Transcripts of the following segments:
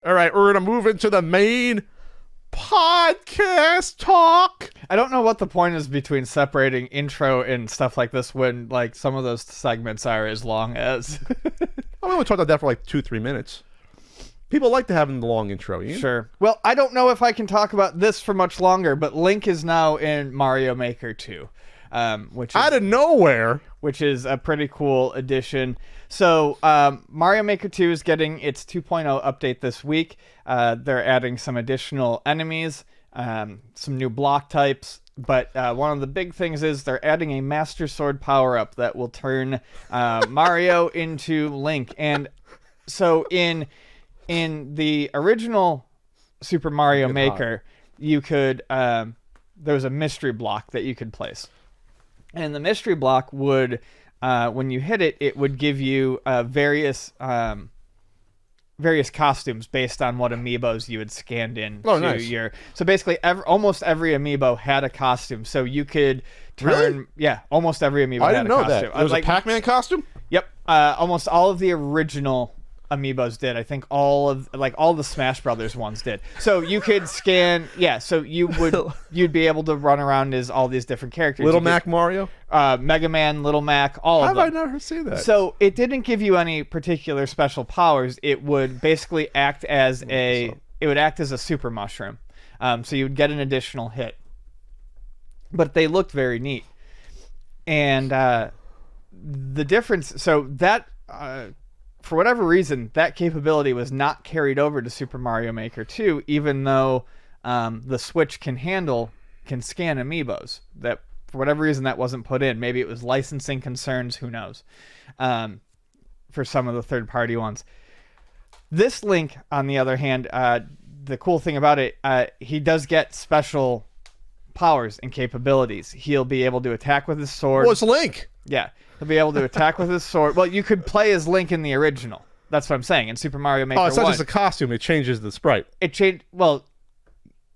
All right, we're going to move into the main podcast talk. I don't know what the point is between separating intro and stuff like this when like some of those segments are as long as. I mean, we talked about that for like 2-3 minutes. People like to have the long intro. Ian. Sure. Well, I don't know if I can talk about this for much longer, but Link is now in Mario Maker 2, which is, out of nowhere, which is a pretty cool addition. So Mario Maker 2 is getting its 2.0 update this week. They're adding some additional enemies, some new block types, but one of the big things is they're adding a Master Sword power-up that will turn Mario into Link. And so in the original Super Mario Maker, you could there was a mystery block that you could place. And the mystery block would, when you hit it, it would give you various costumes based on what amiibos you had scanned in. Oh, nice. So basically, almost every amiibo had a costume. So you could turn... Really? Yeah, almost every amiibo had a costume. I didn't know that. There was a Pac-Man costume? Yep. Almost all of the original amiibos did. I think all the Smash Brothers ones did. So you could scan, so you'd be able to run around as all these different characters. Little Mac Mario? Mega Man, Little Mac, all of them. How have I never seen that? So it didn't give you any particular special powers. It would basically act as a super mushroom. So you would get an additional hit. But they looked very neat. And the difference, so that for whatever reason, that capability was not carried over to Super Mario Maker 2, even though the Switch can scan amiibos. That, for whatever reason, that wasn't put in. Maybe it was licensing concerns, who knows, for some of the third-party ones. This Link, on the other hand, the cool thing about it, he does get special powers and capabilities. He'll be able to attack with his sword. Well, it's Link. Yeah. He'll be able to attack with his sword. Well, you could play as Link in the original. That's what I'm saying. In Super Mario Maker 1. Oh, it's not just a costume. It changes the sprite. It changed... Well,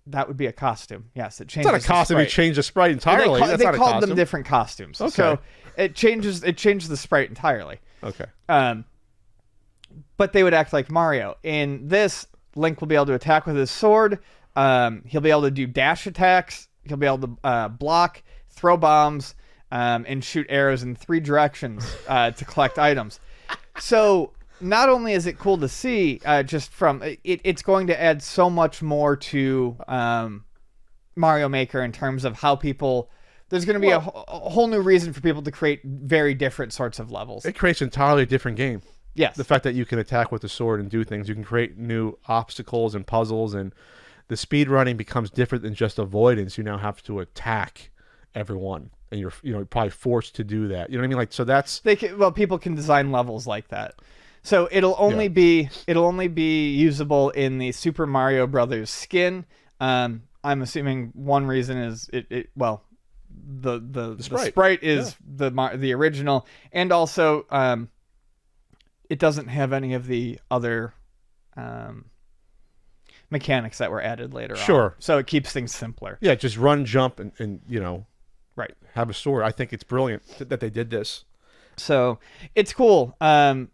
that would be a costume. Yes, it changes. It's not a costume. You change the sprite entirely. They called them different costumes. Okay. So it changes the sprite entirely. Okay. But they would act like Mario. In this, Link will be able to attack with his sword. He'll be able to do dash attacks. He'll be able to block, throw bombs, and shoot arrows in 3 directions to collect items. So not only is it cool to see, just from it's going to add so much more to Mario Maker in terms of how people. There's going to be a whole new reason for people to create very different sorts of levels. It creates an entirely different game. Yes. The fact that you can attack with the sword and do things, you can create new obstacles and puzzles, and the speed running becomes different than just avoidance. You now have to attack everyone. And you're probably forced to do that. You know what I mean? Like, so that's people can design levels like that. So it'll only be usable in the Super Mario Brothers skin. I'm assuming one reason is the sprite is the original, and also it doesn't have any of the other mechanics that were added later on. Sure. So it keeps things simpler. Yeah, just run, jump, and right. Have a sword. I think it's brilliant that they did this. So it's cool.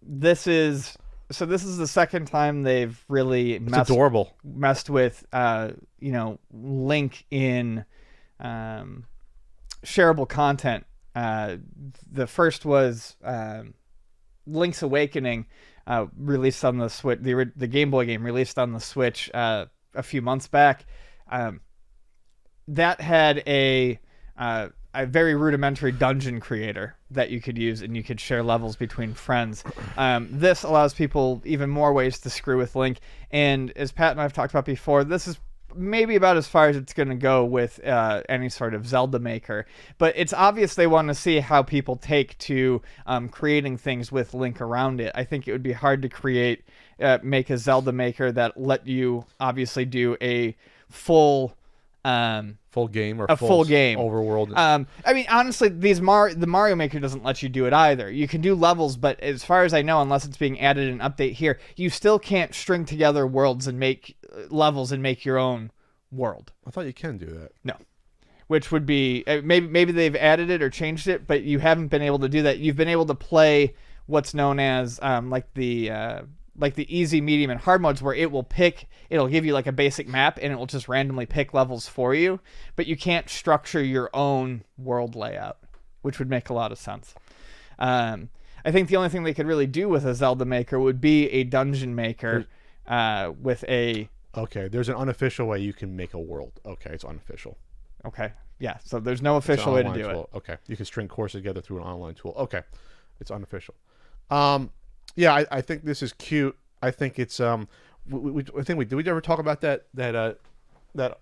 This is the second time they've really messed with Link in shareable content. The first was Link's Awakening, released on the Switch. The Game Boy game released on the Switch a few months back. That had a very rudimentary dungeon creator that you could use, and you could share levels between friends. This allows people even more ways to screw with Link, and as Pat and I have talked about before, this is maybe about as far as it's going to go with any sort of Zelda maker. But it's obvious they want to see how people take to creating things with Link around it. I think it would be hard to make a Zelda maker that let you obviously do a full game or full game overworld. I mean, honestly, the Mario Maker doesn't let you do it either. You can do levels, but as far as I know, unless it's being added in an update here, you still can't string together worlds and make levels and make your own world. I thought you can do that. No, which would be maybe they've added it or changed it, but you haven't been able to do that. You've been able to play what's known as like the like the easy, medium, and hard modes where it'll give you like a basic map and it will just randomly pick levels for you, but you can't structure your own world layout, which would make a lot of sense. I think the only thing they could really do with a Zelda Maker would be a dungeon maker with a... Okay, there's an unofficial way you can make a world. Okay, it's unofficial. Okay, yeah, so there's no official way to do it. Okay, you can string courses together through an online tool. Okay, it's unofficial. Yeah, I think this is cute. I think it's I think did we ever talk about that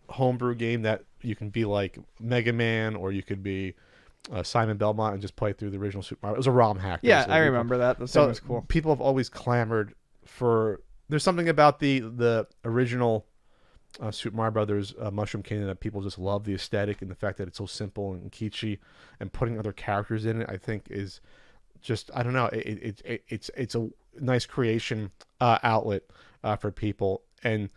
homebrew game that you can be like Mega Man or you could be Simon Belmont and just play through the original Super Mario. It was a ROM hack. Yeah, I remember that. That was cool. People have always clamored for. There's something about the original Super Mario Brothers Mushroom Kingdom that people just love, the aesthetic and the fact that it's so simple and kitschy, and putting other characters in it. I think is just, I don't know. It's a nice creation outlet for people, and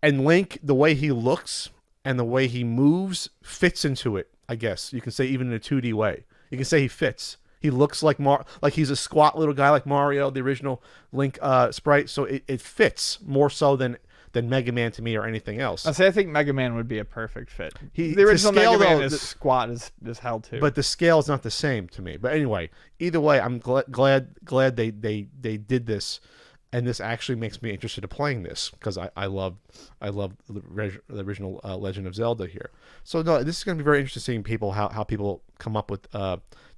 Link, the way he looks and the way he moves fits into it. I guess you can say even in a 2D way. You can say he fits. He looks like like he's a squat little guy like Mario, the original Link sprite. So it fits more so than Mega Man to me or anything else. I think Mega Man would be a perfect fit. The original Mega Man is squat as hell too. But the scale is not the same to me. But anyway, either way, I'm glad they did this, and this actually makes me interested in playing this because I love the original Legend of Zelda here. So no, this is going to be very interesting. How people come up with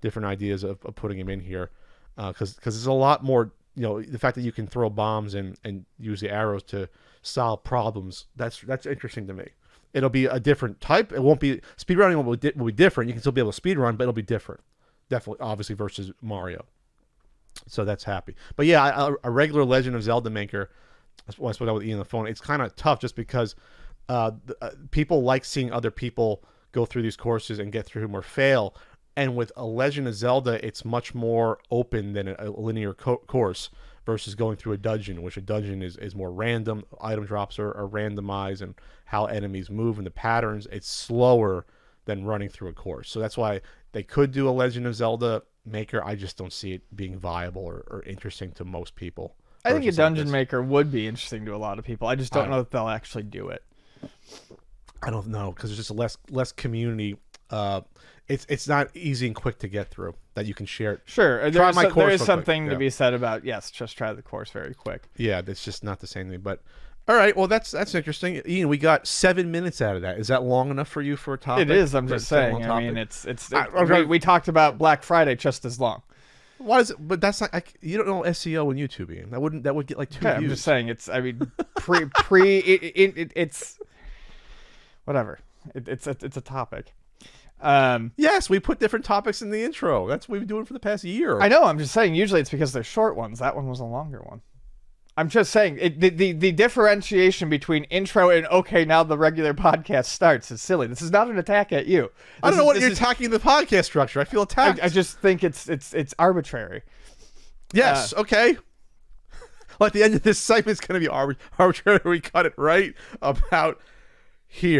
different ideas of putting them in here, because there's a lot more. You know, the fact that you can throw bombs and use the arrows to solve problems, that's interesting to me. It'll be a different type. It won't be speedrunning will be different. You can still be able to speedrun, but it'll be different. Definitely, obviously, versus Mario. So that's happy. But yeah, a regular Legend of Zelda maker, when I spoke out with Ian on the phone, it's kind of tough just because people like seeing other people go through these courses and get through them or fail. And with a Legend of Zelda, it's much more open than a linear course versus going through a dungeon, which a dungeon is more random. Item drops are randomized, and how enemies move and the patterns, it's slower than running through a course. So that's why they could do a Legend of Zelda maker. I just don't see it being viable or interesting to most people. I think a dungeon maker would be interesting to a lot of people. I just don't know if they'll actually do it. I don't know, because there's just less community. It's not easy and quick to get through that you can share it. Sure, there is something to be said about just try the course very quick. Yeah, that's just not the same thing. But all right, well that's interesting. Ian, we got 7 minutes out of that. Is that long enough for you for a topic? It is. I'm just saying. I mean, we talked about Black Friday just as long. Why is it? But that's not. You don't know SEO and YouTube, Ian. That would get like 2 views. I'm just saying. It's. I mean, it's whatever. It's a topic. Yes, we put different topics in the intro. That's what we've been doing for the past year. I know. I'm just saying. Usually, it's because they're short ones. That one was a longer one. I'm just saying the differentiation between intro and okay, now the regular podcast starts is silly. This is not an attack at you. I don't know what you're attacking the podcast structure. I feel attacked. I just think it's arbitrary. Yes. Okay. Well, at the end of this segment, it's going to be arbitrary. We cut it right about here.